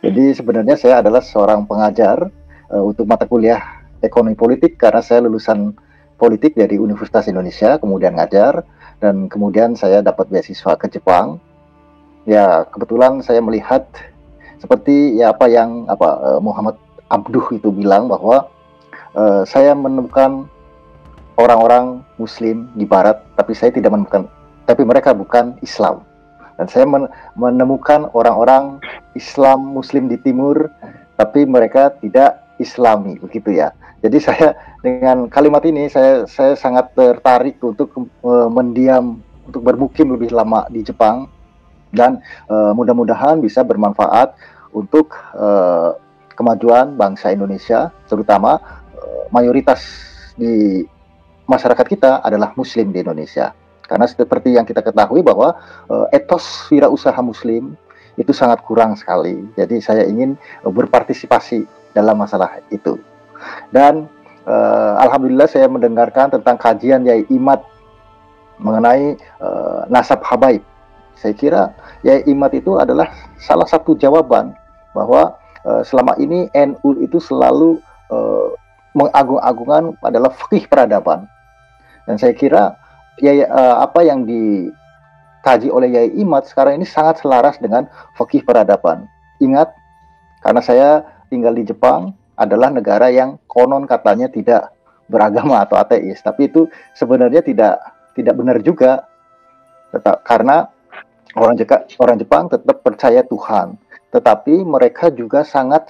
Jadi sebenarnya saya adalah seorang pengajar untuk mata kuliah ekonomi politik karena saya lulusan politik dari Universitas Indonesia, kemudian ngajar dan kemudian saya dapat beasiswa ke Jepang. Ya, kebetulan saya melihat seperti ya apa yang Muhammad Abduh itu bilang bahwa saya menemukan orang-orang Muslim di Barat, tapi saya tidak menemukan, tapi mereka bukan Islam. Dan saya menemukan orang-orang Islam Muslim di Timur, tapi mereka tidak Islami, begitu ya. Jadi saya dengan kalimat ini saya sangat tertarik untuk mendiam, untuk bermukim lebih lama di Jepang dan mudah-mudahan bisa bermanfaat untuk kemajuan bangsa Indonesia, terutama mayoritas di masyarakat kita adalah Muslim di Indonesia. Karena seperti yang kita ketahui bahwa etos wirausaha Muslim itu sangat kurang sekali. Jadi saya ingin berpartisipasi dalam masalah itu. Dan alhamdulillah saya mendengarkan tentang kajian Yai Imad mengenai nasab habaib. Saya kira Yai Imad itu adalah salah satu jawaban bahwa selama ini NU itu selalu mengagung-agungkan adalah fikih peradaban. Dan saya kira apa yang dikaji oleh Yai Imad sekarang ini sangat selaras dengan fikih peradaban. Ingat, karena saya tinggal di Jepang, adalah negara yang konon katanya tidak beragama atau ateis, tapi itu sebenarnya tidak benar juga. Karena orang Jepang tetap percaya Tuhan, tetapi mereka juga sangat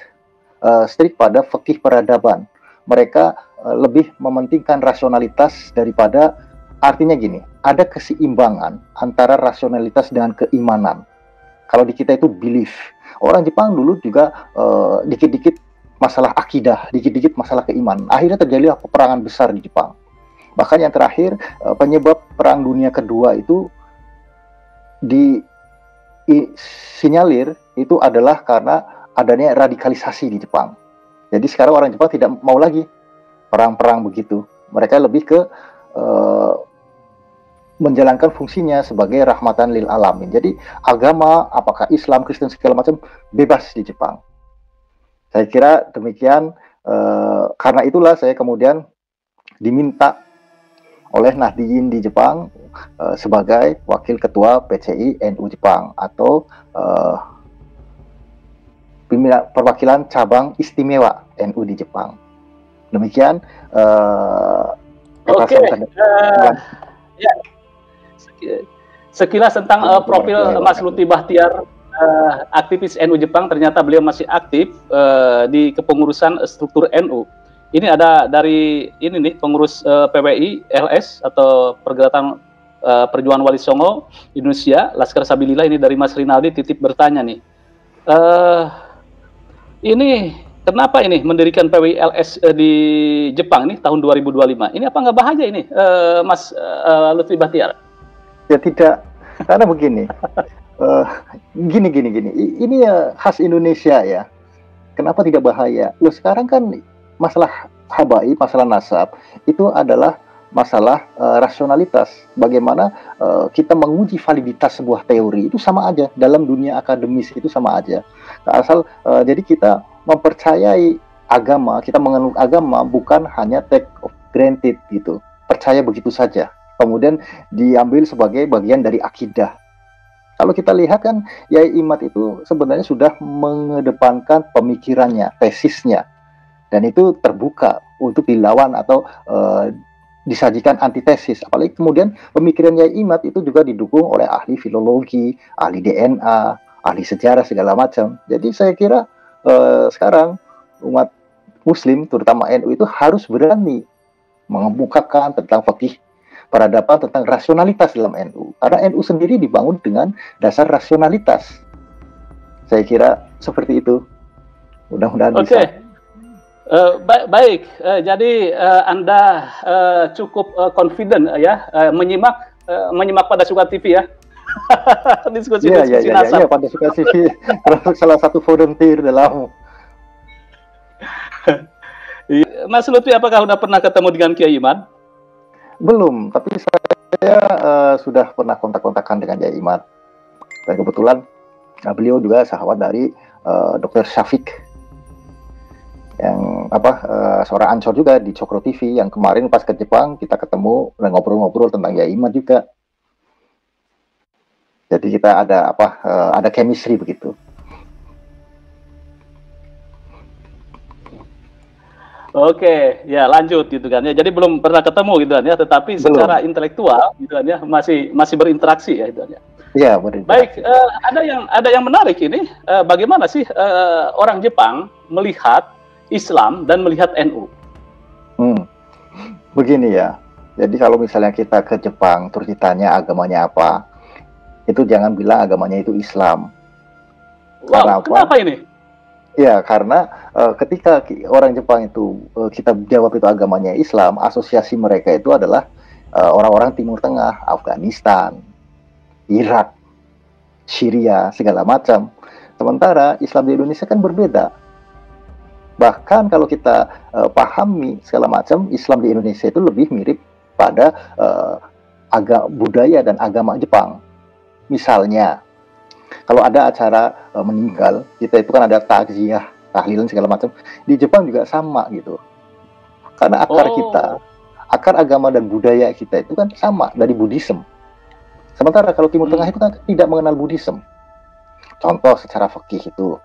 strict pada fikih peradaban. Mereka lebih mementingkan rasionalitas daripada, artinya gini, ada keseimbangan antara rasionalitas dengan keimanan. Kalau di kita itu belief. Orang Jepang dulu juga dikit-dikit masalah akidah, dikit-dikit masalah keimanan. Akhirnya terjadi peperangan besar di Jepang. Bahkan yang terakhir, penyebab Perang Dunia Kedua itu disinyalir itu adalah karena adanya radikalisasi di Jepang. Jadi sekarang orang Jepang tidak mau lagi perang-perang begitu. Mereka lebih ke menjalankan fungsinya sebagai rahmatan lil alamin. Jadi agama, apakah Islam, Kristen, segala macam bebas di Jepang. Saya kira demikian. Karena itulah saya kemudian diminta oleh Nahdliyin di Jepang sebagai wakil ketua PCI NU Jepang atau perwakilan cabang istimewa NU di Jepang. Demikian. Oke. Ya. Sekilas tentang profil Mas Lutfi Bahtiar, aktivis NU Jepang. Ternyata beliau masih aktif di kepengurusan struktur NU. Ini ada dari ini nih, pengurus PWI LS atau Pergerakan Perjuangan Wali Songo Indonesia, Laskar Sabilillah. Ini dari Mas Rinaldi titip bertanya nih. Ini kenapa ini mendirikan PWLS di Jepang ini tahun 2025? Ini apa nggak bahaya ini, Mas Lutfi Bahtiar? Ya tidak, karena begini, gini. Ini khas Indonesia ya. Kenapa tidak bahaya? Loh, sekarang kan masalah habaib, masalah nasab itu adalah masalah rasionalitas. Bagaimana kita menguji validitas sebuah teori itu sama aja dalam dunia akademis, itu sama aja. Asal jadi kita mempercayai agama, kita menganut agama bukan hanya take of granted gitu, percaya begitu saja, kemudian diambil sebagai bagian dari akidah. Kalau kita lihat kan Yai Imad itu sebenarnya sudah mengedepankan pemikirannya, tesisnya, dan itu terbuka untuk dilawan atau disajikan antitesis. Apalagi kemudian pemikiran Yai Imad itu juga didukung oleh ahli filologi, ahli DNA, ahli sejarah segala macam. Jadi saya kira sekarang umat Muslim terutama NU itu harus berani mengemukakan tentang fikih peradaban, tentang rasionalitas dalam NU. Karena NU sendiri dibangun dengan dasar rasionalitas. Saya kira seperti itu. Mudah-mudahan bisa. Baik, jadi Anda cukup confident ya menyimak pada Suka TV ya. diskusi nasab. Iya, pada Suka TV termasuk salah satu volunteer dalam. Mas Lutfi, apakah sudah pernah ketemu dengan Kiai Imad? Belum, tapi saya sudah pernah kontak-kontakan dengan Kiai Imad. Dan kebetulan beliau juga sahabat dari Dr. Syafiq yang seorang ansor juga di Cokro TV, yang kemarin pas ke Jepang kita ketemu dan ngobrol-ngobrol tentang Yai Iman juga. Jadi kita ada chemistry begitu. Oke, ya lanjut gitu kan ya. Jadi belum pernah ketemu gitu kan ya, tetapi secara intelektual gitu kan ya masih berinteraksi ya gitu kan ya. Iya, berinteraksi. Baik, ada yang menarik ini, bagaimana sih orang Jepang melihat Islam dan melihat NU? Begini ya. Jadi kalau misalnya kita ke Jepang terus ditanya agamanya apa, itu jangan bilang agamanya itu Islam. Wow, kenapa ini? Ya, karena ketika orang Jepang itu kita jawab itu agamanya Islam, asosiasi mereka itu adalah orang-orang Timur Tengah, Afghanistan, Irak, Syria, segala macam. Sementara Islam di Indonesia kan berbeda. Bahkan kalau kita pahami segala macam, Islam di Indonesia itu lebih mirip pada budaya dan agama Jepang. Misalnya, kalau ada acara meninggal, kita itu kan ada takziah, tahlilan segala macam. Di Jepang juga sama gitu. Karena akar agama dan budaya kita itu kan sama dari Buddhism. Sementara kalau Timur Tengah itu kan tidak mengenal Buddhism. Contoh secara fikih itu.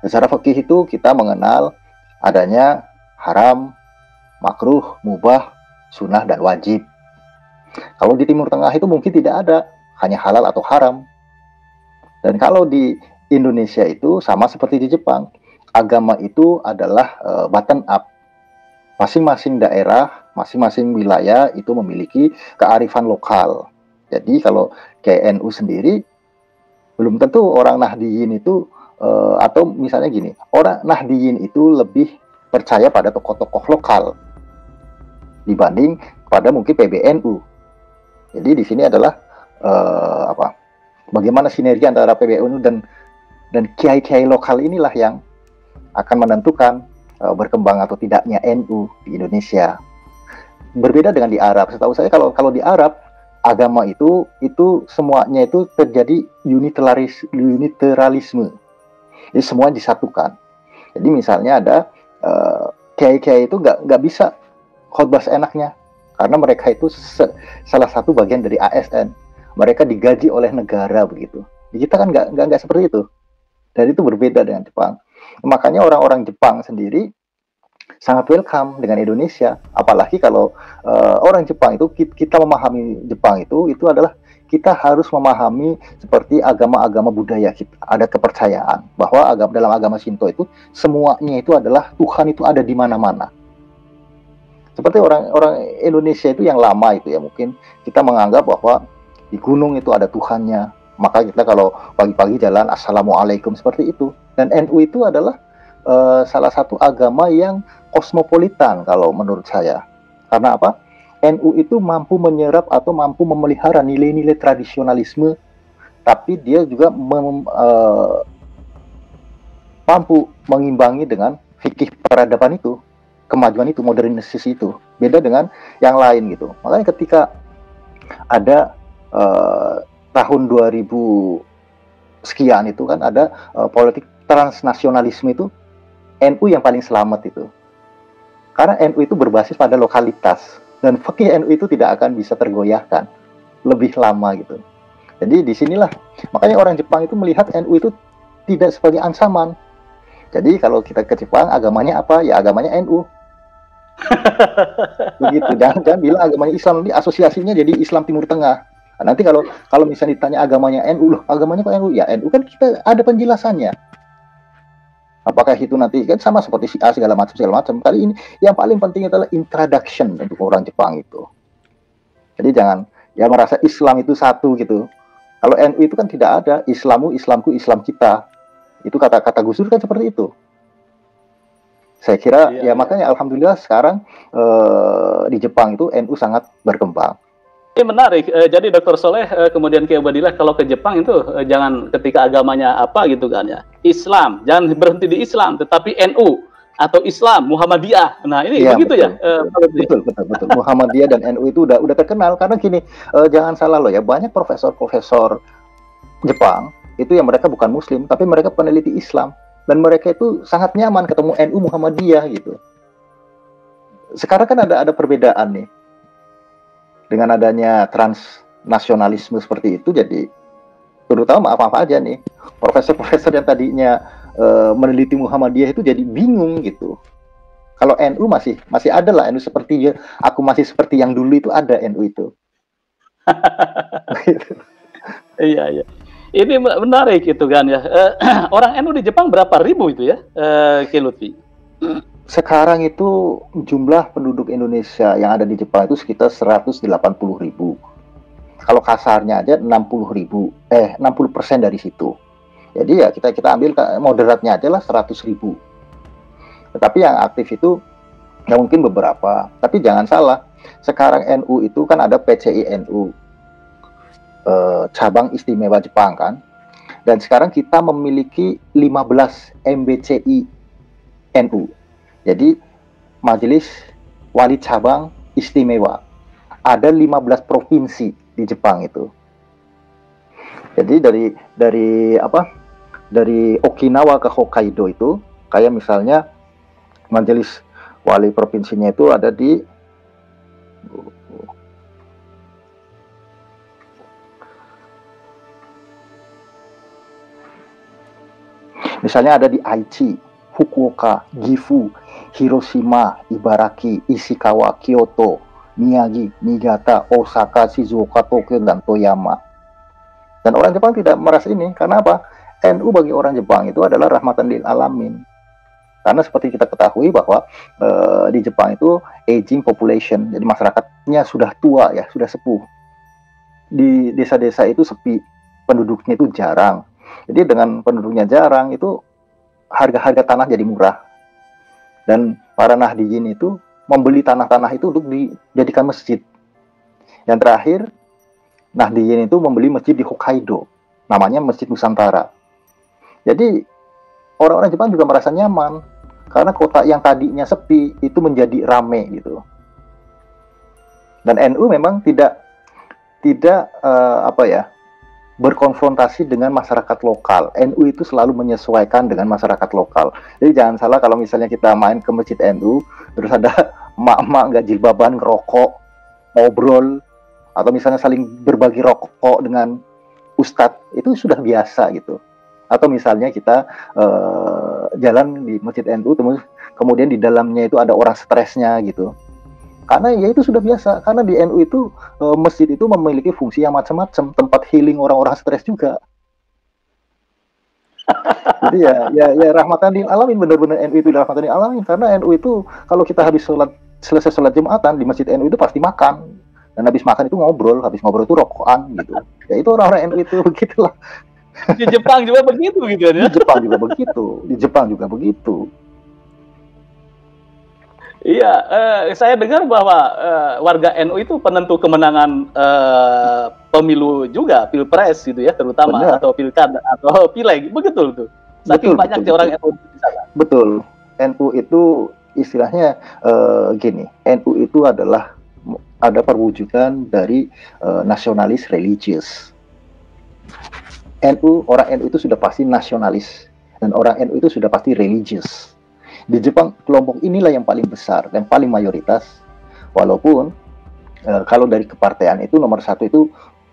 Secara fikih itu kita mengenal adanya haram, makruh, mubah, sunnah, dan wajib. Kalau di Timur Tengah itu mungkin tidak ada, hanya halal atau haram. Dan kalau di Indonesia itu sama seperti di Jepang, agama itu adalah bottom up. Masing-masing daerah, masing-masing wilayah itu memiliki kearifan lokal. Jadi kalau kayak NU sendiri, belum tentu orang Nahdiyin itu, atau misalnya gini, orang Nahdiyin itu lebih percaya pada tokoh-tokoh lokal dibanding pada mungkin PBNU. Jadi di sini adalah bagaimana sinergi antara PBNU dan kiai-kiai lokal inilah yang akan menentukan berkembang atau tidaknya NU di Indonesia. Berbeda dengan di Arab. Setahu saya kalau di Arab, agama itu semuanya itu terjadi uniteralisme. Jadi semua disatukan. Jadi misalnya ada kiai-kiai itu nggak bisa khotbah seenaknya karena mereka itu salah satu bagian dari ASN. Mereka digaji oleh negara begitu. Di kita kan nggak seperti itu. Dan itu berbeda dengan Jepang. Makanya orang-orang Jepang sendiri sangat welcome dengan Indonesia. Apalagi kalau orang Jepang itu, kita memahami Jepang itu adalah kita harus memahami seperti agama-agama budaya kita. Ada kepercayaan bahwa dalam agama Shinto itu semuanya itu adalah Tuhan itu ada di mana-mana. Seperti orang Indonesia itu yang lama itu ya, mungkin kita menganggap bahwa di gunung itu ada Tuhannya, maka kita kalau pagi-pagi jalan Assalamualaikum seperti itu. Dan NU itu adalah salah satu agama yang kosmopolitan kalau menurut saya. Karena apa? NU itu mampu menyerap atau mampu memelihara nilai-nilai tradisionalisme, tapi dia juga mampu mengimbangi dengan fikih peradaban itu, kemajuan itu, modernisasi itu. Beda dengan yang lain gitu. Makanya ketika ada tahun 2000 sekian itu kan ada politik transnasionalisme itu, NU yang paling selamat itu. Karena NU itu berbasis pada lokalitas dan fikih NU itu tidak akan bisa tergoyahkan lebih lama gitu. Jadi disinilah makanya orang Jepang itu melihat NU itu tidak sebagai ancaman. Jadi kalau kita ke Jepang agamanya apa? Ya agamanya NU. Begitu. Jangan bilang agamanya Islam, nanti asosiasinya jadi Islam Timur Tengah. Nanti kalau misalnya ditanya agamanya NU, loh agamanya kok NU? Ya NU kan kita ada penjelasannya. Apakah itu nanti kan sama seperti si A segala macam. Kali ini yang paling penting adalah introduction untuk orang Jepang itu. Jadi jangan merasa Islam itu satu gitu. Kalau NU itu kan tidak ada Islammu, Islamku, Islam kita. Itu kata-kata Gus Dur kan seperti itu. Saya kira makanya alhamdulillah sekarang di Jepang itu NU sangat berkembang. Ini menarik. Jadi Dr. Soleh kemudian Kiai Ubadillah kalau ke Jepang itu jangan ketika agamanya apa gitu kan ya. Islam, jangan berhenti di Islam, tetapi NU atau Islam Muhammadiyah. Nah, ini begitu betul, ya. Betul. Muhammadiyah dan NU itu udah terkenal karena gini, jangan salah loh ya, banyak profesor-profesor Jepang itu yang mereka bukan Muslim, tapi mereka peneliti Islam, dan mereka itu sangat nyaman ketemu NU Muhammadiyah gitu. Sekarang kan ada perbedaan nih, dengan adanya transnasionalisme seperti itu, jadi terutama apa-apa aja nih, profesor-profesor yang tadinya meneliti Muhammadiyah itu jadi bingung gitu. Kalau NU masih ada lah, NU seperti aku masih seperti yang dulu itu ada NU itu. Iya, iya. Ini menarik itu kan ya. Orang NU di Jepang berapa ribu itu ya, Ki Lutfi? Sekarang itu jumlah penduduk Indonesia yang ada di Jepang itu sekitar 180.000. Kalau kasarnya aja 60.000, 60% dari situ. Jadi ya kita ambil moderatnya aja lah 100.000. Tetapi yang aktif itu ya mungkin beberapa. Tapi jangan salah, sekarang NU itu kan ada PCI NU, cabang istimewa Jepang kan. Dan sekarang kita memiliki 15 MBCI NU. Jadi Majelis Wali Cabang Istimewa. Ada 15 provinsi di Jepang itu. Jadi dari Okinawa ke Hokkaido itu, kayak misalnya majelis wali provinsinya itu ada di misalnya ada di Aichi, Fukuoka, Gifu, Hiroshima, Ibaraki, Ishikawa, Kyoto, Miyagi, Niigata, Osaka, Shizuoka, Tokyo, dan Toyama. Dan orang Jepang tidak merasa ini, karena apa? NU bagi orang Jepang itu adalah rahmatan lil alamin. Karena seperti kita ketahui bahwa di Jepang itu aging population, jadi masyarakatnya sudah tua ya, sudah sepuh. Di desa-desa itu sepi, penduduknya itu jarang. Jadi dengan penduduknya jarang itu harga-harga tanah jadi murah. Dan para Nahdiyin itu membeli tanah-tanah itu untuk dijadikan masjid. Yang terakhir, Nahdiyin itu membeli masjid di Hokkaido, namanya Masjid Nusantara. Jadi orang-orang Jepang juga merasa nyaman karena kota yang tadinya sepi itu menjadi rame gitu. Dan NU memang tidak berkonfrontasi dengan masyarakat lokal. NU itu selalu menyesuaikan dengan masyarakat lokal. Jadi jangan salah kalau misalnya kita main ke masjid NU terus ada emak-emak nggak jilbaban ngerokok, ngobrol, atau misalnya saling berbagi rokok dengan ustadz, itu sudah biasa gitu. Atau misalnya kita jalan di masjid NU, kemudian di dalamnya itu ada orang stresnya gitu. Karena ya itu sudah biasa, karena di NU itu masjid itu memiliki fungsi yang macam-macam, tempat healing orang-orang stres juga. Jadi ya rahmatan lil alamin, benar-benar NU itu rahmatan lil alamin, karena NU itu kalau kita selesai sholat Jumatan di masjid NU itu pasti makan, dan habis makan itu ngobrol, habis ngobrol itu rokokan gitu. Ya itu orang-orang NU itu begitulah. Di Jepang juga begitu gitu ya. Di Jepang juga begitu. Di Jepang juga begitu. Iya, saya dengar bahwa warga NU itu penentu kemenangan pemilu juga, pilpres gitu ya, terutama. Benar. Atau pilkada atau pileg, begitu tuh. Saking banyaknya orang NU di sana. Betul. NU itu istilahnya gini, NU itu ada perwujudan dari nasionalis religius. Orang NU itu sudah pasti nasionalis, dan orang NU itu sudah pasti religius. Di Jepang kelompok inilah yang paling besar dan paling mayoritas, walaupun kalau dari kepartean itu nomor satu itu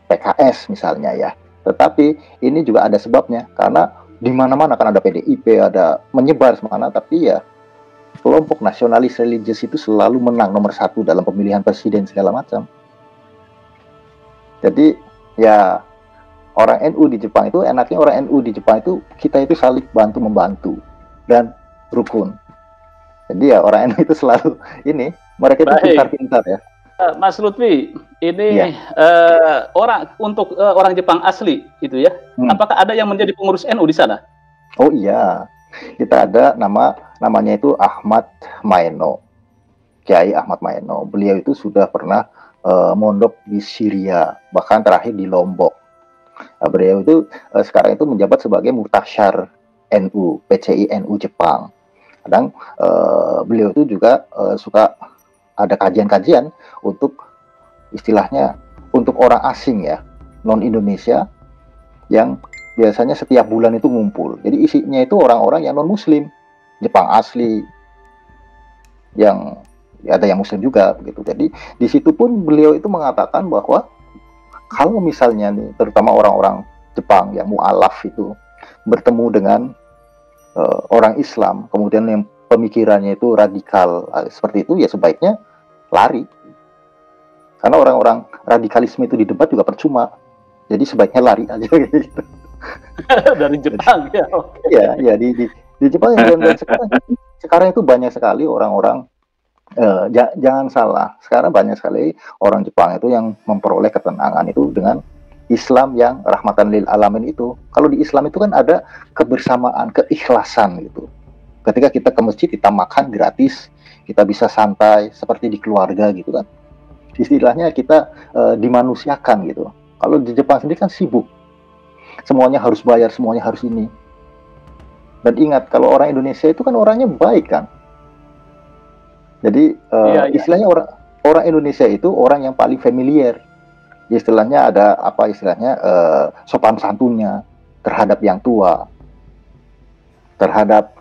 PKS misalnya ya, tetapi ini juga ada sebabnya, karena di mana-mana kan ada PDIP, ada menyebar semana, tapi ya kelompok nasionalis religius itu selalu menang nomor satu dalam pemilihan presiden segala macam. Jadi ya orang NU di Jepang itu, enaknya orang NU di Jepang itu kita itu saling bantu-membantu dan rukun. Jadi ya orang NU itu selalu ini, mereka itu pintar-pintar ya. Mas Lutfi, ini orang Jepang asli itu ya. Apakah ada yang menjadi pengurus NU di sana? Oh iya, kita ada namanya itu Ahmad Maeno, Kiai Ahmad Maeno. Beliau itu sudah pernah mondok di Syria, bahkan terakhir di Lombok. Beliau itu sekarang itu menjabat sebagai Murtasyar NU, PCI NU Jepang. Kadang beliau itu juga suka ada kajian-kajian untuk istilahnya untuk orang asing ya, non Indonesia yang biasanya setiap bulan itu ngumpul. Jadi isinya itu orang-orang yang non-Muslim, Jepang asli, yang ya ada yang Muslim juga begitu. Jadi di situ pun beliau itu mengatakan bahwa kalau misalnya nih, terutama orang-orang Jepang yang mu'alaf itu bertemu dengan orang Islam, kemudian yang pemikirannya itu radikal seperti itu, ya sebaiknya lari. Karena orang-orang radikalisme itu di debat juga percuma. Jadi sebaiknya lari aja gitu. Dari Jepang ya. Okay. Ya di Jepang dan sekarang itu banyak sekali orang-orang jangan salah. Sekarang banyak sekali orang Jepang itu yang memperoleh ketenangan itu dengan Islam yang rahmatan lil alamin itu. Kalau di Islam itu kan ada kebersamaan, keikhlasan gitu. Ketika kita ke masjid, kita makan gratis, kita bisa santai seperti di keluarga gitu kan. Istilahnya kita dimanusiakan gitu. Kalau di Jepang sendiri kan sibuk, semuanya harus bayar, semuanya harus ini. Dan ingat, kalau orang Indonesia itu kan orangnya baik kan. Jadi istilahnya orang Indonesia itu orang yang paling familiar. Istilahnya ada apa istilahnya sopan santunnya terhadap yang tua, terhadap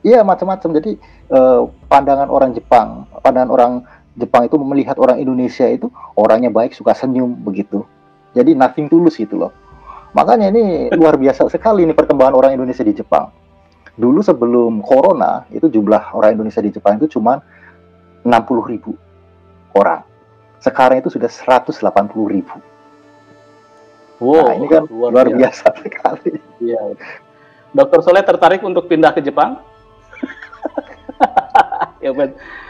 iya macam-macam. Jadi pandangan orang Jepang itu melihat orang Indonesia itu orangnya baik, suka senyum begitu. Jadi nothing tulus gitu loh. Makanya ini luar biasa sekali ini perkembangan orang Indonesia di Jepang. Dulu sebelum corona itu jumlah orang Indonesia di Jepang itu cuma 60.000 orang. Sekarang itu sudah 180.000. Wow, nah, ini kan luar biasa sekali. Iya. Dr. Soleh tertarik untuk pindah ke Jepang? Ya,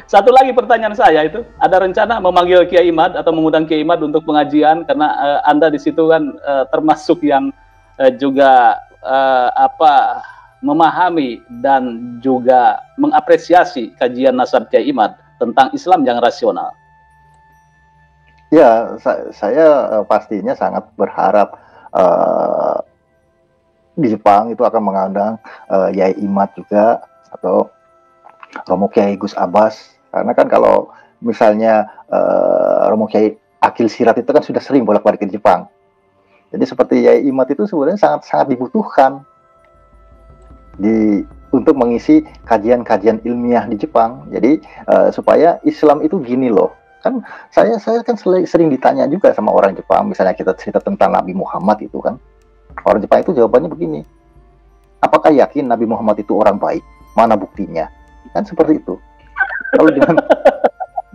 satu lagi pertanyaan saya itu, ada rencana memanggil Kiai Imad atau mengundang Kiai Imad untuk pengajian karena Anda di situ kan termasuk yang juga memahami dan juga mengapresiasi kajian Nasab Kiai Imad tentang Islam yang rasional. Ya, saya pastinya sangat berharap di Jepang itu akan mengundang Yai Imad juga atau Romo Kiai Gus Abbas, karena kan kalau misalnya Romo Kiai Akil Sirat itu kan sudah sering bolak-balik ke Jepang. Jadi seperti Yai Imad itu sebenarnya sangat dibutuhkan untuk mengisi kajian-kajian ilmiah di Jepang. Jadi supaya Islam itu gini loh. Kan saya kan sering ditanya juga sama orang Jepang, misalnya kita cerita tentang Nabi Muhammad itu kan. Orang Jepang itu jawabannya begini. Apakah yakin Nabi Muhammad itu orang baik? Mana buktinya? Kan seperti itu. Kalau dengan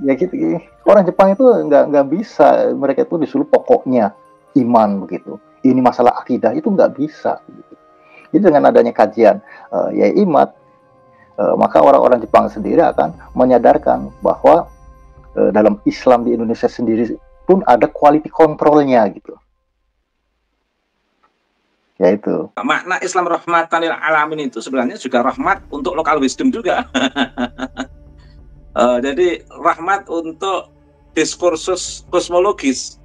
ya gitu, orang Jepang itu nggak bisa, mereka itu disuruh pokoknya iman begitu. Ini masalah akidah itu nggak bisa. Gitu. Jadi dengan adanya kajian Yai Imad, maka orang-orang Jepang sendiri akan menyadarkan bahwa dalam Islam di Indonesia sendiri pun ada quality controlnya gitu. Yaitu makna Islam rahmatan lil alamin itu sebenarnya juga rahmat untuk local wisdom juga. Jadi rahmat untuk diskursus kosmologis,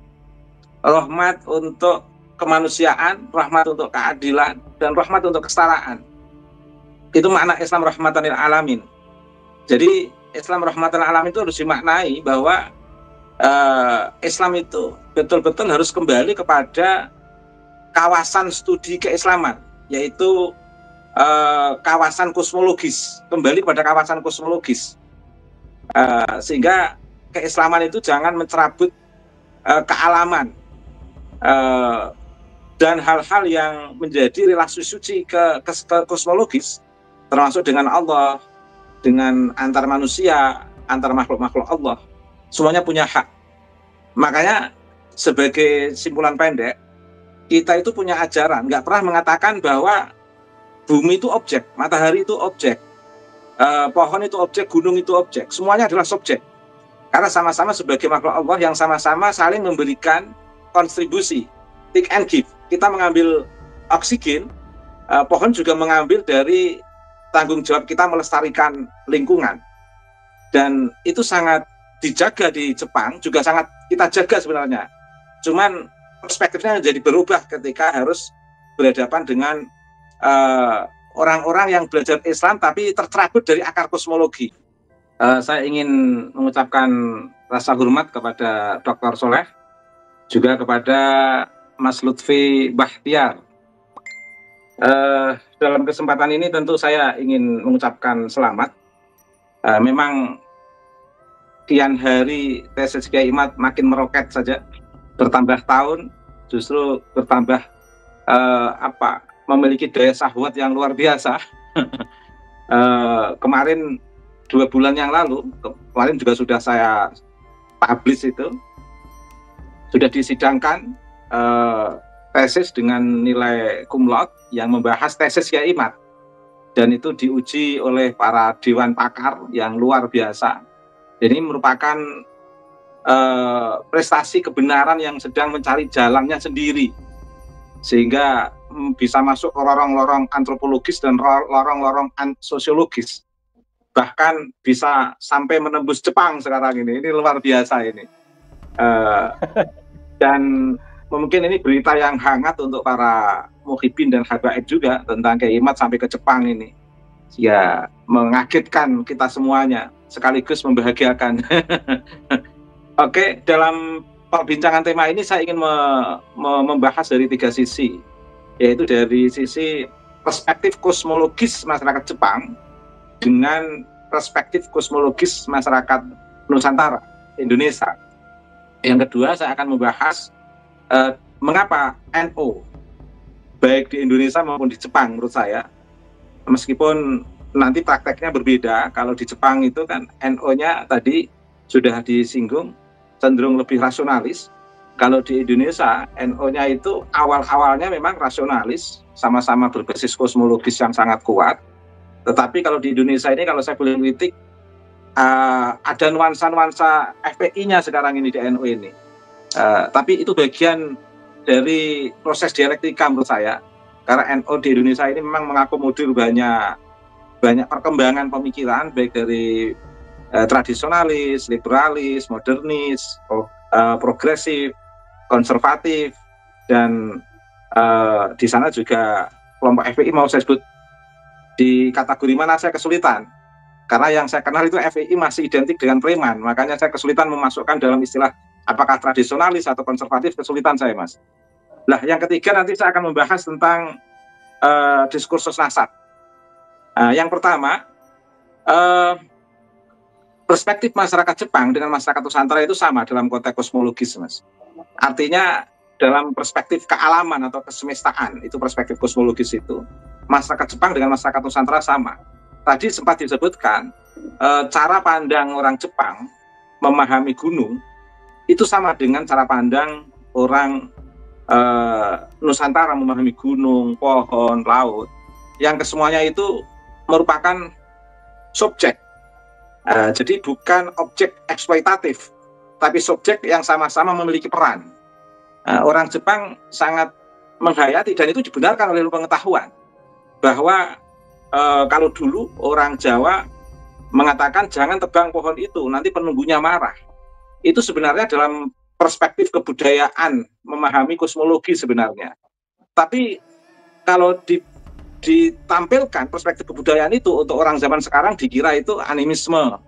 rahmat untuk kemanusiaan, rahmat untuk keadilan, dan rahmat untuk kesetaraan. Itu makna Islam rahmatan lil alamin. Jadi Islam rahmatan lil alamin itu harus dimaknai bahwa Islam itu betul-betul harus kembali kepada kawasan studi keislaman, yaitu kawasan kosmologis, kembali pada kawasan kosmologis, sehingga keislaman itu jangan mencerabut kealaman dan hal-hal yang menjadi relasi suci ke kosmologis, termasuk dengan Allah, dengan antar manusia, antar makhluk-makhluk Allah, semuanya punya hak. Makanya sebagai simpulan pendek, kita itu punya ajaran, nggak pernah mengatakan bahwa bumi itu objek, matahari itu objek, pohon itu objek, gunung itu objek. Semuanya adalah subjek. Karena sama-sama sebagai makhluk Allah yang sama-sama saling memberikan kontribusi, take and give. Kita mengambil oksigen, pohon juga mengambil dari tanggung jawab kita melestarikan lingkungan. Dan itu sangat dijaga di Jepang, juga sangat kita jaga sebenarnya. Cuman perspektifnya jadi berubah ketika harus berhadapan dengan orang-orang yang belajar Islam tapi tercerabut dari akar kosmologi. Saya ingin mengucapkan rasa hormat kepada Dr. Soleh, juga kepada Mas Lutfi Bahtiar Dalam kesempatan ini tentu saya ingin mengucapkan selamat. Memang kian hari tesis Kiai Imad makin meroket saja, bertambah tahun justru bertambah memiliki daya syahwat yang luar biasa. Kemarin 2 bulan yang lalu, kemarin juga sudah saya publish itu, sudah disidangkan tesis dengan nilai cum laude yang membahas tesis Kiai Imad, dan itu diuji oleh para dewan pakar yang luar biasa. Jadi merupakan prestasi kebenaran yang sedang mencari jalannya sendiri, sehingga bisa masuk ke lorong-lorong antropologis dan lorong-lorong sosiologis, bahkan bisa sampai menembus Jepang sekarang ini luar biasa ini. Dan mungkin ini berita yang hangat untuk para muhibin dan habaib juga tentang Kiai Imad sampai ke Jepang ini. Ya, mengagetkan kita semuanya, sekaligus membahagiakan. Oke, dalam perbincangan tema ini saya ingin membahas dari 3 sisi, yaitu dari sisi perspektif kosmologis masyarakat Jepang dengan perspektif kosmologis masyarakat Nusantara, Indonesia. Yang kedua, saya akan membahas mengapa NU baik di Indonesia maupun di Jepang, menurut saya, meskipun nanti prakteknya berbeda. Kalau di Jepang itu kan NU-nya tadi sudah disinggung, cenderung lebih rasionalis. Kalau di Indonesia NU-nya itu awal-awalnya memang rasionalis, sama-sama berbasis kosmologis yang sangat kuat. Tetapi kalau di Indonesia ini, kalau saya boleh kritik, ada nuansa-nuansa FPI-nya sekarang ini di NU ini. Tapi itu bagian dari proses dialektika menurut saya, karena NU di Indonesia ini memang mengakomodir banyak perkembangan pemikiran, baik dari tradisionalis, liberalis, modernis, progresif, konservatif, dan di sana juga kelompok FPI mau saya sebut di kategori mana saya kesulitan, karena yang saya kenal itu FPI masih identik dengan preman, makanya saya kesulitan memasukkan dalam istilah apakah tradisionalis atau konservatif, kesulitan saya, Mas. Nah, yang ketiga nanti saya akan membahas tentang diskursus nasab. Yang pertama, perspektif masyarakat Jepang dengan masyarakat Nusantara itu sama dalam konteks kosmologis, Mas. Artinya dalam perspektif kealaman atau kesemestaan, itu perspektif kosmologis itu, masyarakat Jepang dengan masyarakat Nusantara sama. Tadi sempat disebutkan cara pandang orang Jepang memahami gunung itu sama dengan cara pandang orang Nusantara memahami gunung, pohon, laut, yang kesemuanya itu merupakan subjek. Jadi bukan objek eksploitatif, tapi subjek yang sama-sama memiliki peran. Orang Jepang sangat menghayati, dan itu dibenarkan oleh pengetahuan, bahwa kalau dulu orang Jawa mengatakan jangan tebang pohon itu, nanti penunggunya marah. Itu sebenarnya dalam perspektif kebudayaan, memahami kosmologi sebenarnya. Tapi kalau ditampilkan perspektif kebudayaan itu untuk orang zaman sekarang dikira itu animisme.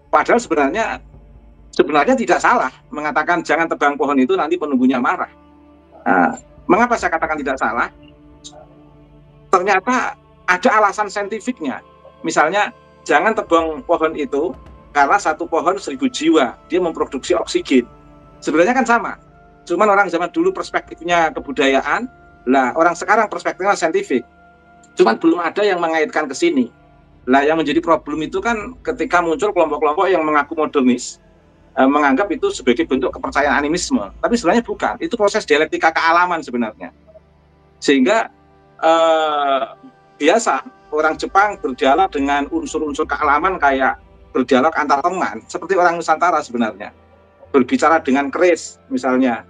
Padahal sebenarnya tidak salah mengatakan jangan tebang pohon itu, nanti penunggunya marah. Mengapa saya katakan tidak salah? Ternyata ada alasan saintifiknya. Misalnya, jangan tebang pohon itu karena satu pohon 1000 jiwa, dia memproduksi oksigen. Sebenarnya kan sama, cuman orang zaman dulu perspektifnya kebudayaan, lah orang sekarang perspektifnya saintifik. Cuman belum ada yang mengaitkan ke sini. Lah yang menjadi problem itu kan ketika muncul kelompok-kelompok yang mengaku modernis, menganggap itu sebagai bentuk kepercayaan animisme. Tapi sebenarnya bukan, itu proses dialektika kealaman sebenarnya. Sehingga biasa orang Jepang berdialog dengan unsur-unsur kealaman kayak berdialog antar teman, seperti orang Nusantara sebenarnya. Berbicara dengan keris, misalnya.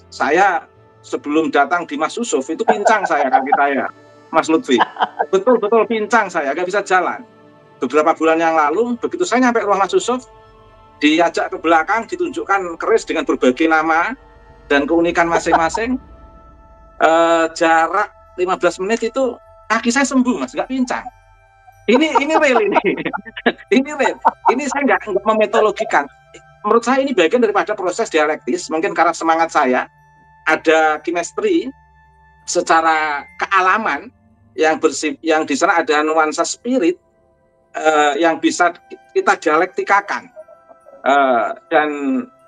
Saya sebelum datang di Mas Yusuf itu pincang saya, kaki saya, Mas Lutfi. Betul-betul pincang saya, gak bisa jalan. Beberapa bulan yang lalu, begitu saya nyampe rumah Mas Yusuf, diajak ke belakang, ditunjukkan keris dengan berbagai nama dan keunikan masing-masing. Jarak 15 menit itu kaki saya sembuh, Mas, nggak pincang. Ini real ini. Ini real. Ini saya nggak memetologikan. Menurut saya ini bagian daripada proses dialektis. Mungkin karena semangat saya ada chemistry secara kealaman yang di sana ada nuansa spirit yang bisa kita dialektikakan, dan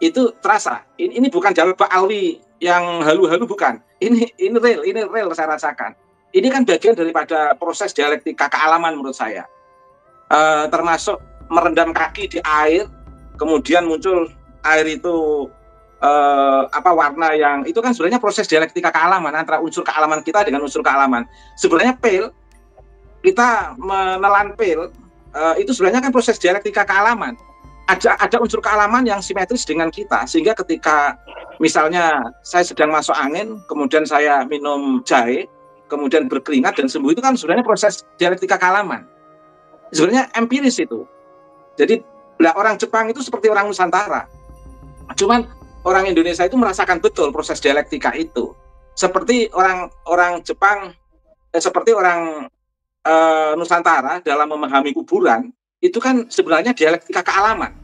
itu terasa. Ini bukan jalur ba'alwi yang halu-halu, bukan. Ini real saya rasakan. Ini kan bagian daripada proses dialektika kealaman menurut saya, termasuk merendam kaki di air, kemudian muncul air itu warna yang itu kan sebenarnya proses dialektika kealaman antara unsur kealaman kita dengan unsur kealaman. Sebenarnya pil, kita menelan pil itu sebenarnya kan proses dialektika kealaman. Ada unsur kealaman yang simetris dengan kita, sehingga ketika misalnya saya sedang masuk angin, kemudian saya minum jahe, kemudian berkeringat dan sembuh, itu kan sebenarnya proses dialektika kealaman. Sebenarnya empiris itu. Jadi orang Jepang itu seperti orang Nusantara. Cuman orang Indonesia itu merasakan betul proses dialektika itu. Seperti orang Jepang, seperti orang Nusantara dalam memahami kuburan, itu kan sebenarnya dialektika kealaman,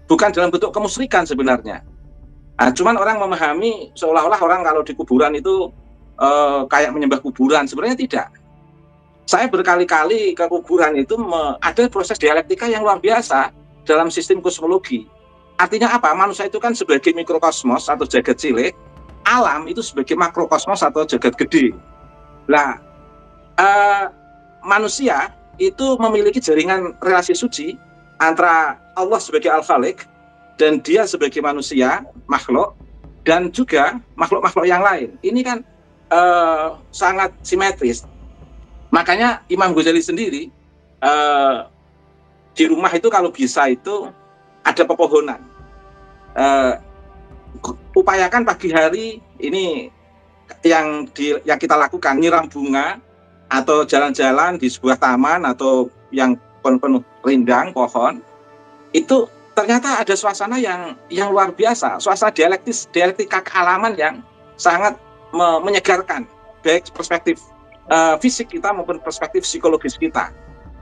bukan dalam bentuk kemusyrikan sebenarnya. Nah, cuman orang memahami seolah-olah orang kalau di kuburan itu kayak menyembah kuburan, sebenarnya tidak. Saya berkali-kali ke kuburan itu ada proses dialektika yang luar biasa dalam sistem kosmologi. Artinya apa? Manusia itu kan sebagai mikrokosmos atau jagat cilik, alam itu sebagai makrokosmos atau jagat gede. Nah, manusia itu memiliki jaringan relasi suci antara Allah sebagai Al-Khaliq dan dia sebagai manusia, makhluk, dan juga makhluk-makhluk yang lain. Ini kan sangat simetris. Makanya Imam Ghazali sendiri di rumah itu kalau bisa itu ada pepohonan. Upayakan pagi hari ini yang kita lakukan, nyiram bunga atau jalan-jalan di sebuah taman atau yang penuh rindang pohon, itu ternyata ada suasana yang luar biasa, suasana dialektika kealaman yang sangat menyegarkan, baik perspektif fisik kita maupun perspektif psikologis kita.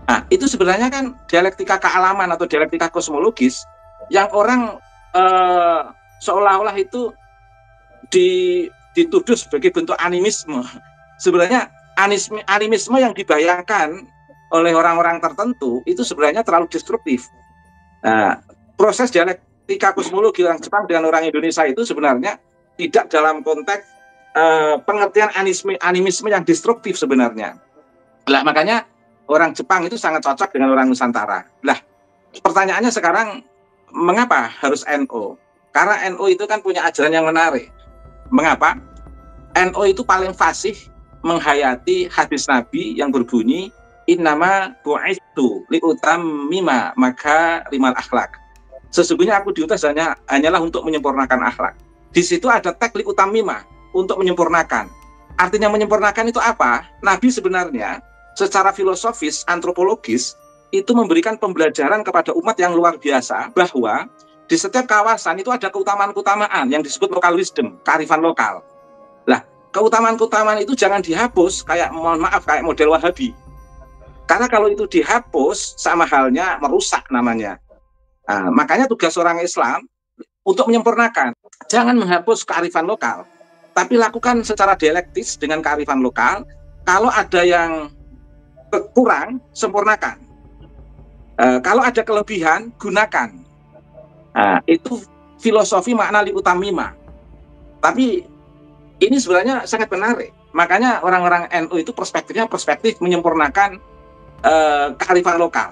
Nah, itu sebenarnya kan dialektika kealaman atau dialektika kosmologis yang orang seolah-olah itu dituduh sebagai bentuk animisme. Sebenarnya animisme yang dibayangkan oleh orang-orang tertentu itu sebenarnya terlalu destruktif. Nah, proses dialektika kosmologi orang Jepang dengan orang Indonesia itu sebenarnya tidak dalam konteks pengertian animisme yang destruktif sebenarnya. Lah, makanya orang Jepang itu sangat cocok dengan orang Nusantara. Lah, pertanyaannya sekarang, mengapa harus NU? Karena NU itu kan punya ajaran yang menarik. Mengapa? NU itu paling fasih menghayati hadis Nabi yang berbunyi innama bu'itsu liutammima makarimal akhlak. Sesungguhnya aku diutus hanyalah untuk menyempurnakan akhlak. Di situ ada tag liutammima, untuk menyempurnakan. Artinya menyempurnakan itu apa? Nabi sebenarnya secara filosofis, antropologis itu memberikan pembelajaran kepada umat yang luar biasa bahwa di setiap kawasan itu ada keutamaan-keutamaan yang disebut local wisdom, kearifan lokal. Lah, keutamaan-keutamaan itu jangan dihapus kayak model Wahabi. Karena kalau itu dihapus sama halnya merusak namanya. Nah, makanya tugas orang Islam untuk menyempurnakan. Jangan menghapus kearifan lokal, tapi lakukan secara dialektis dengan kearifan lokal. Kalau ada yang kurang, sempurnakan. Kalau ada kelebihan, gunakan. Nah, itu filosofi makna liutamima. Tapi ini sebenarnya sangat menarik. Makanya orang-orang NU itu perspektifnya perspektif menyempurnakan kearifan lokal.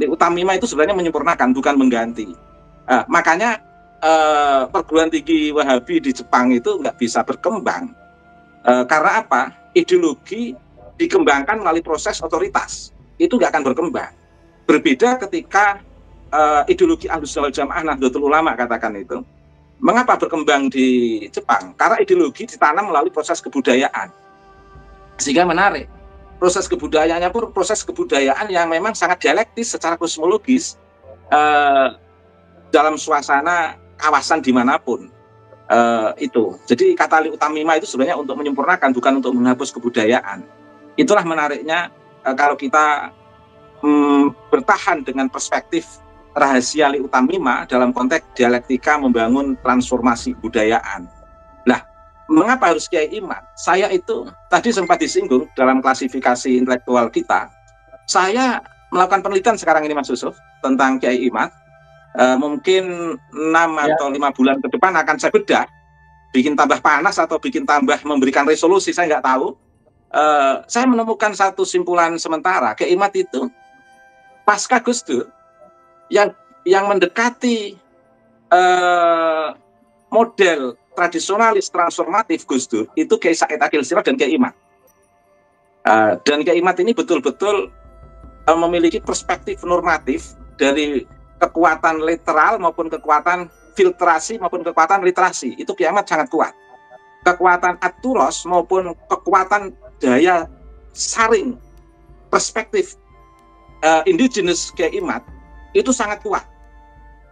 Liutamima itu sebenarnya menyempurnakan, bukan mengganti. Makanya perguruan tinggi Wahabi di Jepang itu nggak bisa berkembang. Karena apa? Ideologi dikembangkan melalui proses otoritas. Itu nggak akan berkembang. Berbeda ketika ideologi Ahlussunnah wal Jamaah Nahdlatul Ulama katakan itu. Mengapa berkembang di Jepang? Karena ideologi ditanam melalui proses kebudayaan. Sehingga menarik. Proses kebudayaannya pun proses kebudayaan yang memang sangat dialektis secara kosmologis dalam suasana kawasan dimanapun itu. Jadi kata liutamima itu sebenarnya untuk menyempurnakan, bukan untuk menghapus kebudayaan. Itulah menariknya kalau kita bertahan dengan perspektif rahasia liutamima dalam konteks dialektika membangun transformasi kebudayaan. Nah, Mengapa harus Kiai Imad? Saya itu tadi sempat disinggung dalam klasifikasi intelektual kita. Saya melakukan penelitian sekarang ini Mas Yusuf tentang Kiai Imad. Mungkin 6 atau 5 bulan ke depan akan saya bedah, bikin tambah panas atau bikin tambah memberikan resolusi, saya nggak tahu. Saya menemukan satu simpulan sementara. Kiai Imad itu pasca Gus Dur yang mendekati model tradisionalis transformatif Gus Dur itu Kiai Said Akil Siraj dan Kiai Imad. Dan Kiai Imad ini betul-betul memiliki perspektif normatif dari kekuatan literal maupun kekuatan filtrasi maupun kekuatan literasi. Itu Kiai Imad sangat kuat. Kekuatan aturos maupun kekuatan daya saring perspektif indigenous Kiai Imad itu sangat kuat.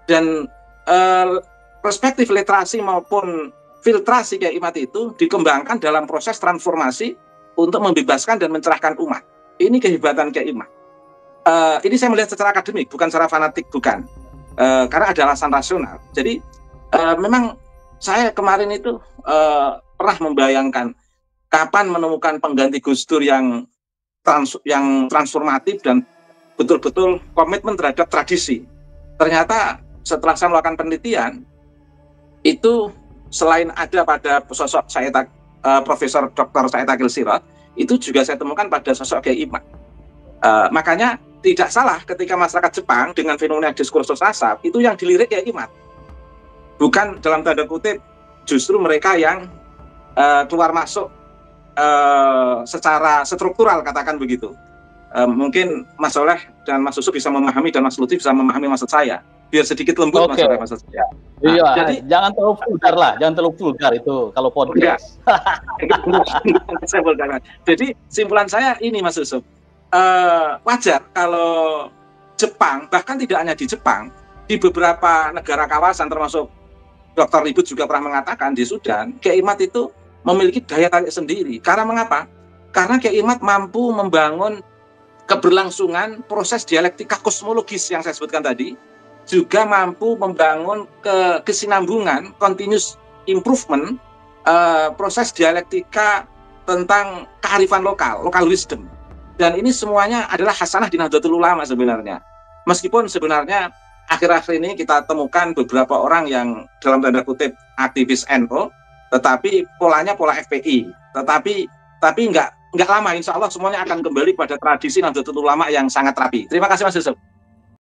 Dan perspektif literasi maupun filtrasi Kiai Imad itu dikembangkan dalam proses transformasi untuk membebaskan dan mencerahkan umat. Ini kehebatan Kiai Imad. Ini saya melihat secara akademik, bukan secara fanatik, bukan. Karena ada alasan rasional. Jadi memang saya kemarin itu pernah membayangkan kapan menemukan pengganti Gus Dur yang transformatif dan betul-betul komitmen terhadap tradisi. Ternyata setelah saya melakukan penelitian, itu selain ada pada sosok Profesor Dr. Said Akil Siraj, itu juga saya temukan pada sosok Kiai Imad. Makanya tidak salah ketika masyarakat Jepang dengan fenomena diskursus asap itu yang dilirik Kiai Imad, bukan dalam tanda kutip justru mereka yang keluar masuk secara struktural, katakan begitu. Mungkin Mas Soleh dan Mas Susu bisa memahami dan Mas Lutfi bisa memahami maksud saya, biar sedikit lembut Mas Soleh maksud saya. Iya, jadi jangan terlalu vulgar lah, jangan terlalu vulgar itu kalau podcast. Jadi simpulan saya ini Mas Yusuf, wajar kalau Jepang, bahkan tidak hanya di Jepang, di beberapa negara kawasan termasuk Dr. Ribut juga pernah mengatakan di Sudan, Kiai Imad itu memiliki daya tarik sendiri. Karena mengapa? Karena Kiai Imad mampu membangun keberlangsungan proses dialektika kosmologis yang saya sebutkan tadi, juga mampu membangun kesinambungan, continuous improvement, proses dialektika tentang kearifan lokal, local wisdom. Dan ini semuanya adalah hasanah di Nahdlatul Ulama sebenarnya. Meskipun sebenarnya akhir-akhir ini kita temukan beberapa orang yang dalam tanda kutip aktivis NU, tetapi polanya pola FPI. Tetapi nggak lama, insya Allah semuanya akan kembali pada tradisi Nahdlatul Ulama yang sangat rapi. Terima kasih Mas Yusuf.